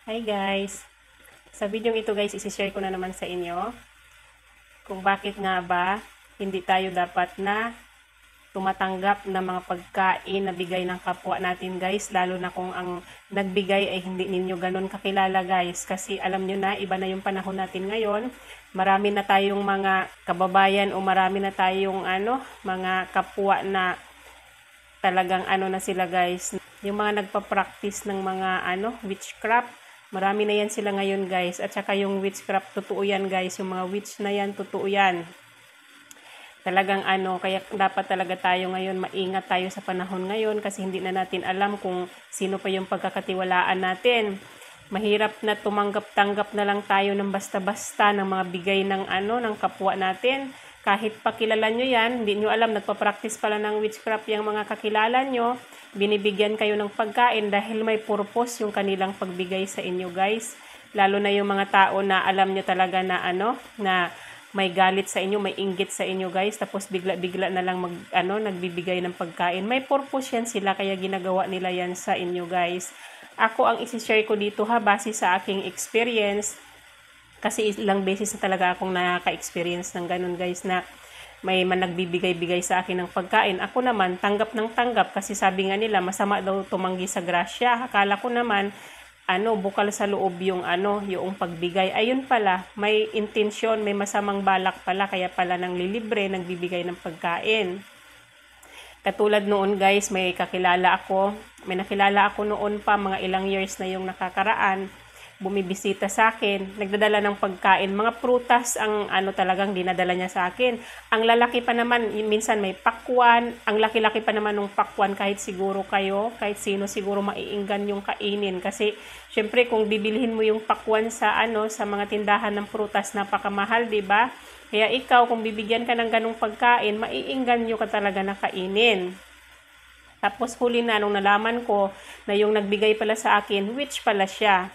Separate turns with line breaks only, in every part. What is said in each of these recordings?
Hi guys! Sa video ito guys, isi-share ko na naman sa inyo kung bakit nga ba hindi tayo dapat na tumatanggap ng mga pagkain na bigay ng kapwa natin guys, lalo na kung ang nagbigay ay hindi ninyo ganun kakilala guys, kasi alam nyo na, iba na yung panahon natin ngayon. Marami na tayong mga kababayan o marami na tayong mga kapwa na talagang na sila guys, yung mga nagpa-practice ng mga witchcraft. Marami na yan sila ngayon guys. At saka yung witchcraft, totoo yan guys. Yung mga witch na yan, totoo yan. Talagang kaya dapat talaga tayo ngayon, maingat tayo sa panahon ngayon kasi hindi na natin alam kung sino pa yung pagkakatiwalaan natin. Mahirap na tumanggap-tanggap na lang tayo ng basta-basta ng mga bigay ng ng kapwa natin. Kahit pakilala nyo yan, hindi nyo alam, nagpa-practice pala ng witchcraft yung mga kakilala nyo, binibigyan kayo ng pagkain dahil may purpose yung kanilang pagbigay sa inyo guys. Lalo na yung mga tao na alam nyo talaga na na may galit sa inyo, may inggit sa inyo guys, tapos bigla-bigla na lang nagbibigay ng pagkain. May purpose yan sila, kaya ginagawa nila yan sa inyo guys. Ako ang isi-share ko dito base sa aking experience. Kasi ilang beses na talaga akong nakaka-experience ng ganun guys, na may nagbibigay-bigay sa akin ng pagkain. Ako naman, tanggap ng tanggap kasi sabi nga nila, masama daw tumanggi sa grasya. Akala ko naman, bukal sa loob yung yung pagbigay. Ayun pala, may intensyon, may masamang balak pala, kaya pala nang lilibre, nagbibigay ng pagkain. Katulad noon guys, may nakilala ako noon pa, mga ilang years na yung nakakaraan, bumibisita sa akin, nagdadala ng pagkain, mga prutas ang talagang dinadala niya sa akin. Ang lalaki pa naman, minsan may pakwan, ang laki-laki pa naman ng pakwan, kahit siguro kayo, kahit sino siguro maiinggan yung kainin. Kasi syempre kung bibilhin mo yung pakwan sa sa mga tindahan ng prutas, napakamahal, 'di ba? Kaya ikaw, kung bibigyan ka ng ganong pagkain, maiinggan nyo ka talaga na kainin. Tapos huli na, nung nalaman ko na yung nagbigay pala sa akin, witch pala siya.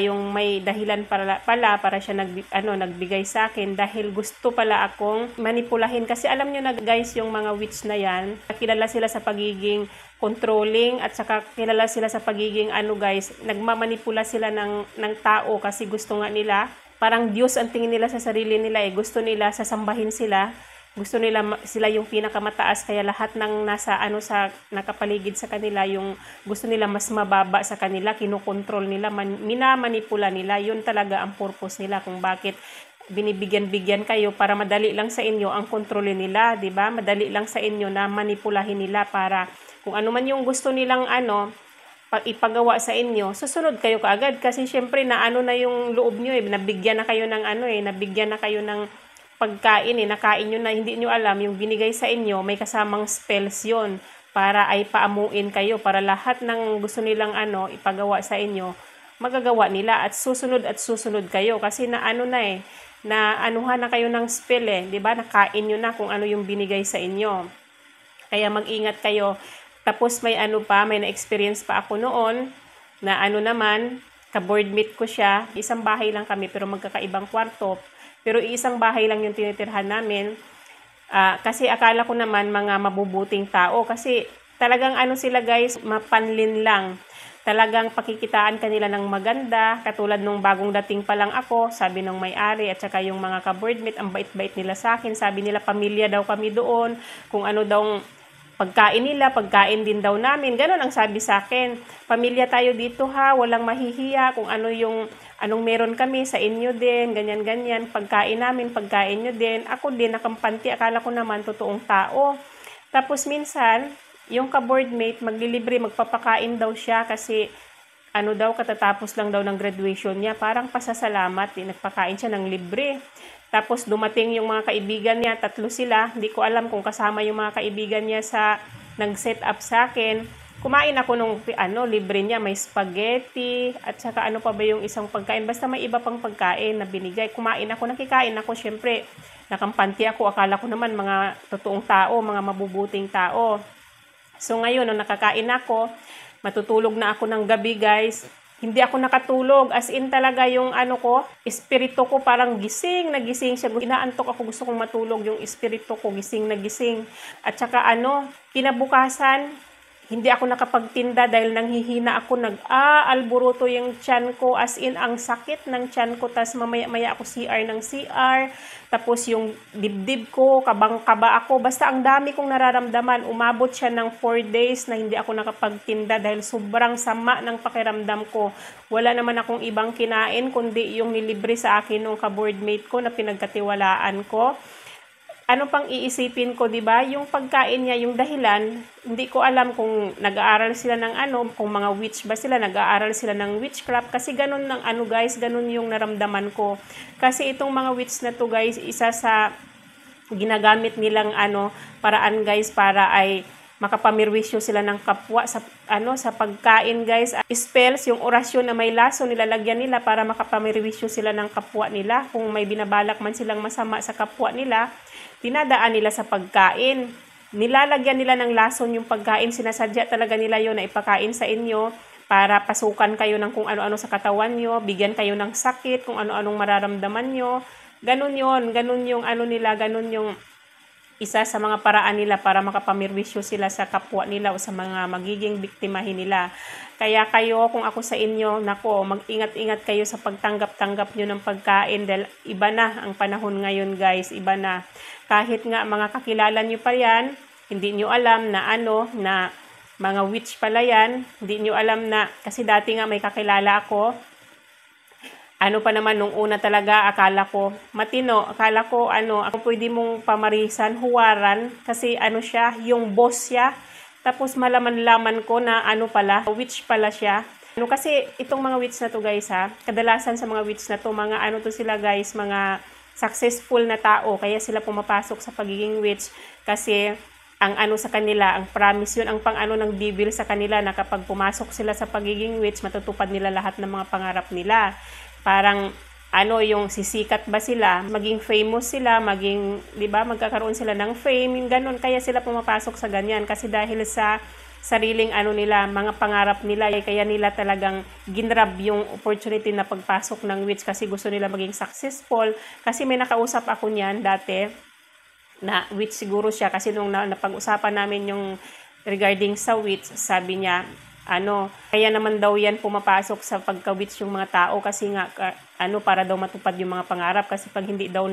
Yung may dahilan para siya nagbigay sa akin dahil gusto pala akong manipulahin. Kasi alam nyo na guys, yung mga witch na yan, kilala sila sa pagiging controlling at saka kilala sila sa pagiging guys, nagmamanipula sila ng tao kasi gusto nga nila, parang Diyos ang tingin nila sa sarili nila gusto nila sasambahin sila. Gusto nila sila yung pinakamataas, kaya lahat ng nasa sa nakapaligid sa kanila, yung gusto nila mas mababa sa kanila, kinokontrol nila, minamanipula nila. Yun talaga ang purpose nila kung bakit binibigyan-bigyan kayo, para madali lang sa inyo ang kontrolin nila, 'di ba? Madali lang sa inyo na manipulahin nila para kung ano man yung gusto nilang ipagawa sa inyo, susunod kayo kaagad kasi syempre na na yung loob niyo nabigyan na kayo ng nabigyan na kayo ng pagkain nakain nyo na, hindi nyo alam, yung binigay sa inyo, may kasamang spells yon para ay paamuin kayo, para lahat ng gusto nilang ipagawa sa inyo, magagawa nila at susunod kayo kasi na na anuhan na kayo ng spell 'di ba? Nakain nyo na kung ano yung binigay sa inyo. Kaya mag-ingat kayo. Tapos may may na-experience pa ako noon na naman, ka-boardmate ko siya, isang bahay lang kami pero magkakaibang kwarto. Pero isang bahay lang yung tinitirhan namin. Kasi akala ko naman mga mabubuting tao. Kasi talagang sila guys, mapanlin lang. Talagang pakikitaan kanila ng maganda. Katulad nung bagong dating pa lang ako, sabi ng may-ari at saka yung mga ka-boardmate, ang bait-bait nila sa akin. Sabi nila pamilya daw kami doon. Kung daw pagkain nila, pagkain din daw namin. Ganon ang sabi sa akin. Pamilya tayo dito walang mahihiya. Kung anong meron kami sa inyo din, ganyan-ganyan. Pagkain namin, pagkain nyo din. Ako din, nakampanti. Akala ko naman, totoong tao. Tapos minsan, yung ka-boardmate, maglilibre, magpapakain daw siya kasi daw, katatapos lang daw ng graduation niya. Parang pasasalamat, nagpakain siya ng libre. Tapos dumating yung mga kaibigan niya, 3 sila. Hindi ko alam kung kasama yung mga kaibigan niya sa nag-set up sa akin. Kumain ako nung libre niya, may spaghetti at saka pa ba yung isang pagkain. Basta may iba pang pagkain na binigay. Kumain ako, nakikain ako, syempre. Nakampanti ako, akala ko naman mga totoong tao, mga mabubuting tao. So ngayon, nung nakakain ako, matutulog na ako ng gabi guys. Hindi ako nakatulog, as in talaga yung espiritu ko parang nagising siya. Inaantok ako, gusto kong matulog, yung espiritu ko gising na gising. At saka kinabukasan, hindi ako nakapagtinda dahil nanghihina ako, alburuto yung tiyan ko, as in ang sakit ng tiyan ko, tas mamaya-maya ako CR ng CR, tapos yung dibdib ko, kabang-kaba ako, basta ang dami kong nararamdaman. Umabot siya ng 4 days na hindi ako nakapagtinda dahil sobrang sama ng pakiramdam ko. Wala naman akong ibang kinain kundi yung nilibre sa akin ng ka-boardmate ko na pinagkatiwalaan ko. Ano pang iisipin ko, 'di ba? Yung pagkain niya, yung dahilan, hindi ko alam kung nag-aaral sila ng kung mga witch ba sila, nag-aaral sila ng witchcraft, kasi ganun ng guys, ganun yung naramdaman ko. Kasi itong mga witch na to guys, isa sa ginagamit nilang paraan guys para ay makapamirwisyo sila ng kapwa sa pagkain guys. Spells, yung orasyon na may laso nilalagyan nila para makapamirwisyo sila ng kapwa nila. Kung may binabalak man silang masama sa kapwa nila, dinadaan nila sa pagkain. Nilalagyan nila ng lason yung pagkain. Sinasadya talaga nila yon na ipakain sa inyo para pasukan kayo ng kung ano-ano sa katawan nyo, bigyan kayo ng sakit, kung ano-anong mararamdaman nyo. Ganun yon, ganun yung nila, ganun yung isa sa mga paraan nila para makapamirwisyo sila sa kapwa nila o sa mga magiging biktimahin nila. Kaya kayo, kung ako sa inyo, nako, mag-ingat-ingat kayo sa pagtanggap-tanggap nyo ng pagkain dahil iba na ang panahon ngayon guys, iba na. Kahit nga mga kakilala nyo pa yan, hindi nyo alam na na mga witch pala yan, hindi nyo alam na, kasi dati nga may kakilala ako, pa naman nung una talaga, akala ko matino, akala ko ako pwede mong pamarisan, huwaran, kasi siya, yung boss siya. Tapos malaman-laman ko na pala, witch pala siya. Kasi itong mga witch na to guys kadalasan sa mga witch na to, mga to sila guys, mga successful na tao, kaya sila pumapasok sa pagiging witch, kasi ang sa kanila, ang promise yun, ang ng devil sa kanila, na kapag pumasok sila sa pagiging witch, matutupad nila lahat ng mga pangarap nila. Parang yung sisikat ba sila, maging famous sila, maging, 'di ba, magkakaroon sila ng fame, yung ganun. Kaya sila pumapasok sa ganyan kasi dahil sa sariling nila, mga pangarap nila, kaya nila talagang ginrab yung opportunity na pagpasok ng witch kasi gusto nila maging successful. Kasi may nakausap ako niyan dati na witch siguro siya, kasi nung napag-usapan namin yung regarding sa witch, sabi niya kaya naman daw yan pumapasok sa pagka-witch yung mga tao, kasi nga para daw matupad yung mga pangarap, kasi pag hindi daw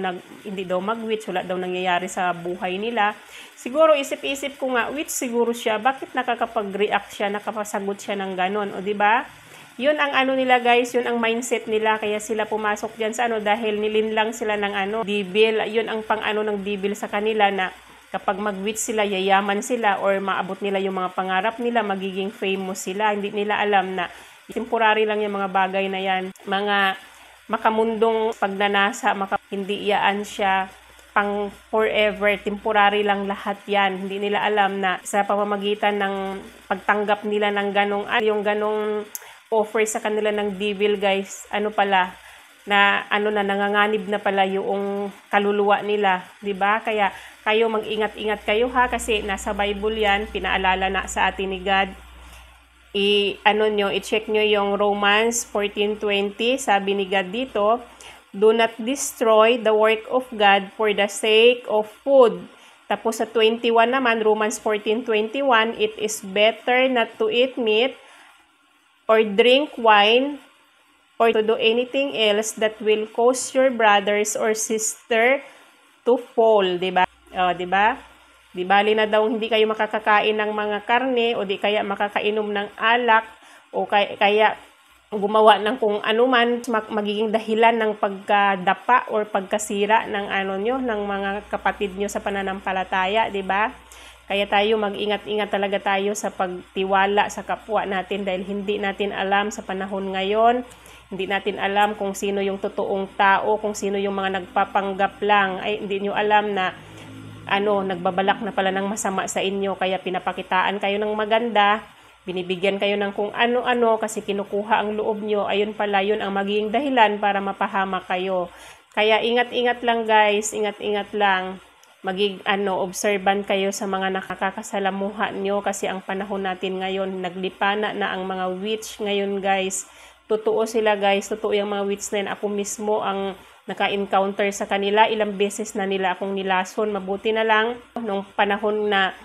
mag-witch, wala daw nangyayari sa buhay nila. Siguro isip-isip ko nga, witch siguro siya, bakit nakakapag-react siya, nakapasagot siya ng ganon, o di ba? Yun ang nila guys, yun ang mindset nila, kaya sila pumasok diyan sa dahil nilinlang sila ng devil. Yun ang ng devil sa kanila, na kapag mag-witch sila, yayaman sila, or maabot nila yung mga pangarap nila, magiging famous sila. Hindi nila alam na temporary lang yung mga bagay na yan. Mga makamundong pagnanasa, hindi iyaan siya pang forever, temporary lang lahat yan. Hindi nila alam na sa pamamagitan ng pagtanggap nila ng yung ganong offer sa kanila ng devil guys, pala, na nanganganib na pala yung kaluluwa nila, 'di ba? Kaya kayo mag-ingat-ingat kayo kasi nasa Bible 'yan, pinaalala na sa atin ni God. I-check nyo yung Romans 14:20, sabi ni God dito, do not destroy the work of God for the sake of food. Tapos sa 21 naman, Romans 14:21, it is better not to eat meat or drink wine or to do anything else that will cause your brothers or sister to fall, 'di ba? Di ba? Di bali na daw hindi kayo makakakain ng mga karne, o di kaya makakainom ng alak, o kaya gumawa ng kung ano man magiging dahilan ng pagkadapa or pagkasira ng ng mga kapatid nyo sa pananampalataya, 'di ba? Kaya tayo mag-ingat-ingat talaga tayo sa pagtiwala sa kapwa natin, dahil hindi natin alam sa panahon ngayon. Hindi natin alam kung sino yung totoong tao, kung sino yung mga nagpapanggap lang. Ay, hindi nyo alam na nagbabalak na pala ng masama sa inyo. Kaya pinapakitaan kayo ng maganda, binibigyan kayo ng kung ano-ano kasi kinukuha ang loob nyo. Ayun pala, yun ang magiging dahilan para mapahamak kayo. Kaya ingat-ingat lang guys, ingat-ingat lang. Observant kayo sa mga nakakasalamuha nyo, kasi ang panahon natin ngayon, naglipana na ang mga witch ngayon guys. Totoo sila guys, totoo yung mga witch na yun. Ako mismo ang naka-encounter sa kanila. Ilang beses na nila akong nilason. Mabuti na lang nung panahon na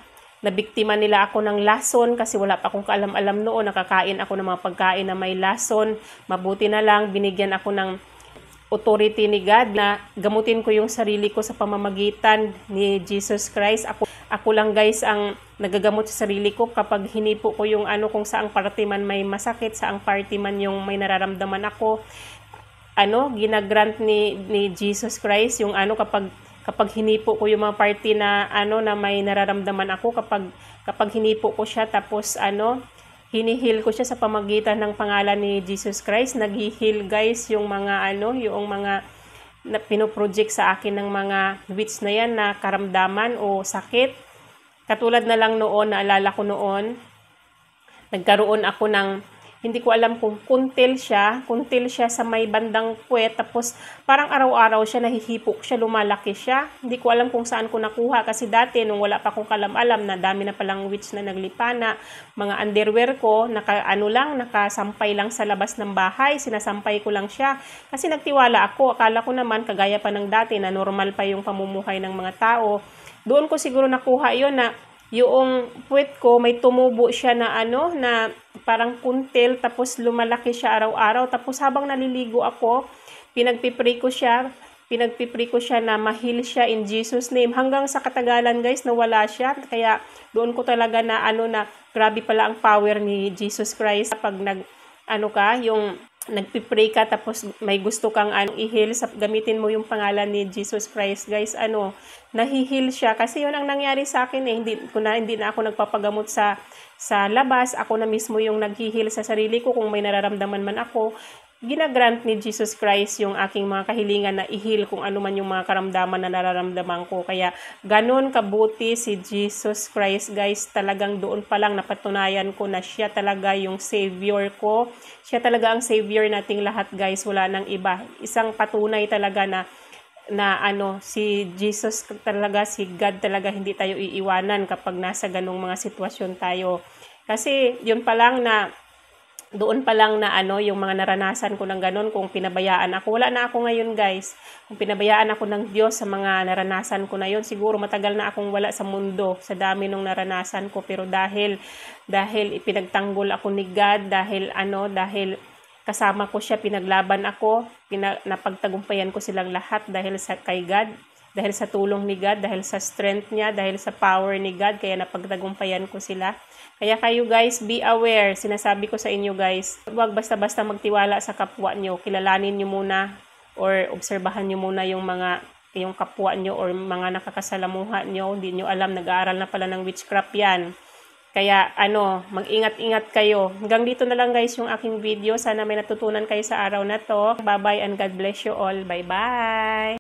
nabiktima nila ako ng lason kasi wala pa akong kaalam-alam noon. Nakakain ako ng mga pagkain na may lason. Mabuti na lang, binigyan ako ng authority ni God na gamutin ko yung sarili ko sa pamamagitan ni Jesus Christ. Ako lang guys ang nagagamot sa sarili ko kapag hinipo ko yung kung saang parte man may masakit, saang parte man yung may nararamdaman ako. Ginagrant ni Jesus Christ yung kapag hinipo ko yung mga parte na na may nararamdaman ako, kapag hinipo ko siya tapos hinihil ko siya sa pamagitan ng pangalan ni Jesus Christ. Nag-heal guys yung mga yung mga na pinoproject sa akin ng mga witch na yan na karamdaman o sakit. Katulad na lang noon, naalala ko noon, nagkaroon ako ng, hindi ko alam kung kuntil siya sa may bandang puwet, tapos parang araw-araw siya nahihipok siya, lumalaki siya. Hindi ko alam kung saan ko nakuha kasi dati nung wala pa akong kalam-alam na dami na palang witch na naglipana, mga underwear ko, nakasampay lang sa labas ng bahay, sinasampay ko lang siya. Kasi nagtiwala ako, akala ko naman kagaya pa ng dati na normal pa yung pamumuhay ng mga tao. Doon ko siguro nakuha yon na yung puwet ko may tumubo siya na na parang kuntil, tapos lumalaki siya araw-araw. Tapos habang naliligo ako, pinagpipray ko siya na ma-heal siya in Jesus name. Hanggang sa katagalan guys, nawala siya. Kaya doon ko talaga na na grabe pala ang power ni Jesus Christ. Pag yung nagpipray ka tapos may gusto kang i-heal, gamitin mo yung pangalan ni Jesus Christ guys, nahi-heal siya. Kasi yun ang nangyari sa akin hindi na ako nagpapagamot sa labas, ako na mismo yung nag-heal sa sarili ko. Kung may nararamdaman man ako, ginagrant ni Jesus Christ yung aking mga kahilingan na i-heal kung ano man yung mga karamdaman na nararamdaman ko. Kaya ganun kabuti si Jesus Christ guys. Talagang doon pa lang napatunayan ko na siya talaga yung savior ko. Siya talaga ang savior nating lahat guys, wala nang iba. Isang patunay talaga na si Jesus talaga, si God talaga, hindi tayo iiwanan kapag nasa ganung mga sitwasyon tayo. Kasi yun pa lang doon pa lang na yung mga naranasan ko ng ganun, kung pinabayaan ako. Wala na ako ngayon guys. Kung pinabayaan ako ng Diyos sa mga naranasan ko na yun, siguro matagal na akong wala sa mundo sa dami nung naranasan ko. Pero dahil ipinagtanggol ako ni God, dahil kasama ko siya, pinaglaban ako, napagtagumpayan ko silang lahat dahil kay God, dahil sa tulong ni God, dahil sa strength niya, dahil sa power ni God, kaya napagtagumpayan ko sila. Kaya kayo guys, be aware. Sinasabi ko sa inyo guys, huwag basta-basta magtiwala sa kapwa nyo. Kilalanin nyo muna or obserbahan nyo muna yung kapwa nyo or mga nakakasalamuha nyo. Hindi nyo alam, nag-aaral na pala ng witchcraft yan. Kaya mag-ingat-ingat kayo. Hanggang dito na lang guys yung aking video. Sana may natutunan kayo sa araw na to. Bye-bye and God bless you all. Bye-bye!